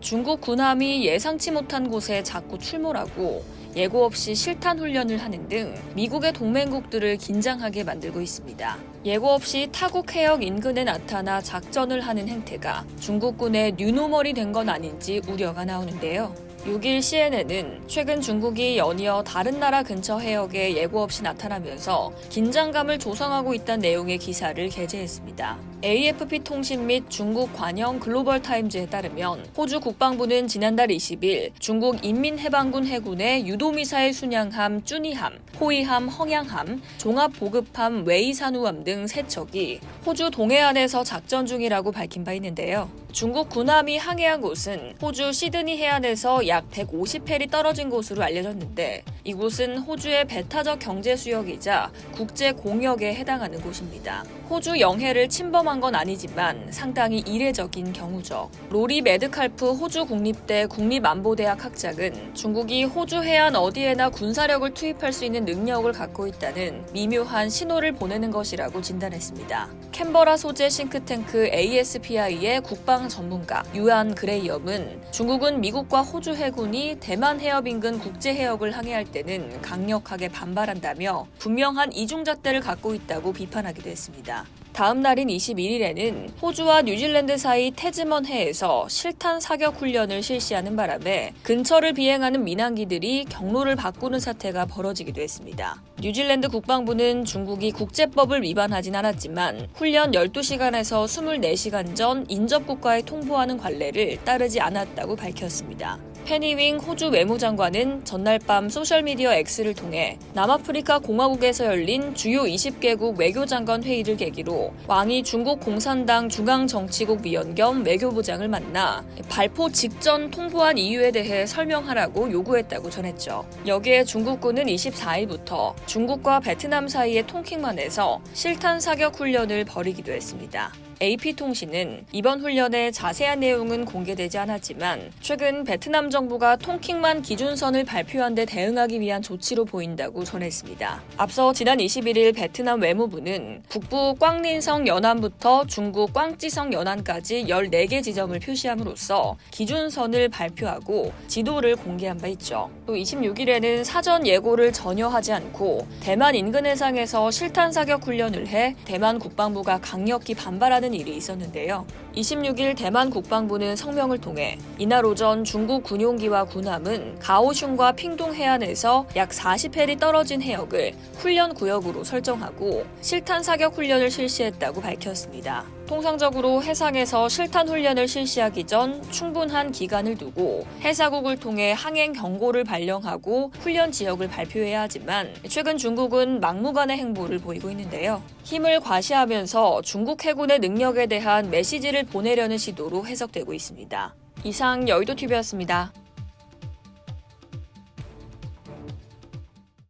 중국 군함이 예상치 못한 곳에 자꾸 출몰하고 예고 없이 실탄 훈련을 하는 등 미국의 동맹국들을 긴장하게 만들고 있습니다. 예고 없이 타국 해역 인근에 나타나 작전을 하는 행태가 중국군의 뉴노멀이 된 건 아닌지 우려가 나오는데요. 6일 CNN은 최근 중국이 연이어 다른 나라 근처 해역에 예고 없이 나타나면서 긴장감을 조성하고 있다는 내용의 기사를 게재했습니다. AFP 통신 및 중국 관영 글로벌 타임즈에 따르면 호주 국방부는 지난달 20일 중국 인민해방군 해군의 유도미사일 순양함 쭈니함, 호위함 헝양함, 종합보급함 웨이산우함 등 3척이 호주 동해안에서 작전 중이라고 밝힌 바 있는데요. 중국 군함이 항해한 곳은 호주 시드니 해안에서 약 150해리 떨어진 곳으로 알려졌는데 이곳은 호주의 배타적 경제 수역이자 국제 공역에 해당하는 곳입니다. 호주 영해를 침범한 건 아니지만 상당히 이례적인 경우죠. 로리 매드칼프 호주 국립대 국립안보대학 학장은 중국이 호주 해안 어디에나 군사력을 투입할 수 있는 능력을 갖고 있다는 미묘한 신호를 보내는 것이라고 진단했습니다. 캔버라 소재 싱크탱크 ASPI의 국방 전문가 유안 그레이엄은 중국은 미국과 호주 해군이 대만 해협 인근 국제 해역을 항해할 때는 강력하게 반발한다며 분명한 이중잣대를 갖고 있다고 비판하기도 했습니다. 다음 날인 21일에는 호주와 뉴질랜드 사이 태즈먼 해에서 실탄 사격 훈련을 실시하는 바람에 근처를 비행하는 민항기들이 경로를 바꾸는 사태가 벌어지기도 했습니다. 뉴질랜드 국방부는 중국이 국제법을 위반하진 않았지만 훈련 12시간에서 24시간 전 인접국가에 통보하는 관례를 따르지 않았다고 밝혔습니다. 페니윙 호주 외무장관은 전날 밤 소셜미디어 X를 통해 남아프리카 공화국에서 열린 주요 20개국 외교장관 회의를 계기로 왕이 중국 공산당 중앙정치국 위원 겸 외교부장을 만나 발포 직전 통보한 이유에 대해 설명하라고 요구했다고 전했죠. 여기에 중국군은 24일부터 중국과 베트남 사이의 통킹만에서 실탄 사격 훈련을 벌이기도 했습니다. AP통신은 이번 훈련의 자세한 내용은 공개되지 않았지만 최근 베트남 정부가 통킹만 기준선을 발표한 데 대응하기 위한 조치로 보인다고 전했습니다. 앞서 지난 21일 베트남 외무부는 북부 꽝린성 연안부터 중국 꽝찌성 연안까지 14개 지점을 표시함으로써 기준선을 발표하고 지도를 공개한 바 있죠. 또 26일에는 사전 예고를 전혀 하지 않고 대만 인근 해상에서 실탄 사격 훈련을 해 대만 국방부가 강력히 반발하는 일이 있었는데요. 26일 대만 국방부는 성명을 통해 이날 오전 중국 군용기와 군함은 가오슝과 핑동 해안에서 약 40해리 떨어진 해역을 훈련 구역으로 설정하고 실탄 사격 훈련을 실시했다고 밝혔습니다. 통상적으로 해상에서 실탄 훈련을 실시하기 전 충분한 기간을 두고 해사국을 통해 항행 경고를 발령하고 훈련 지역을 발표해야 하지만 최근 중국은 막무가내 행보를 보이고 있는데요. 힘을 과시하면서 중국 해군의 능력에 대한 메시지를 보내려는 시도로 해석되고 있습니다. 이상 여의도TV였습니다.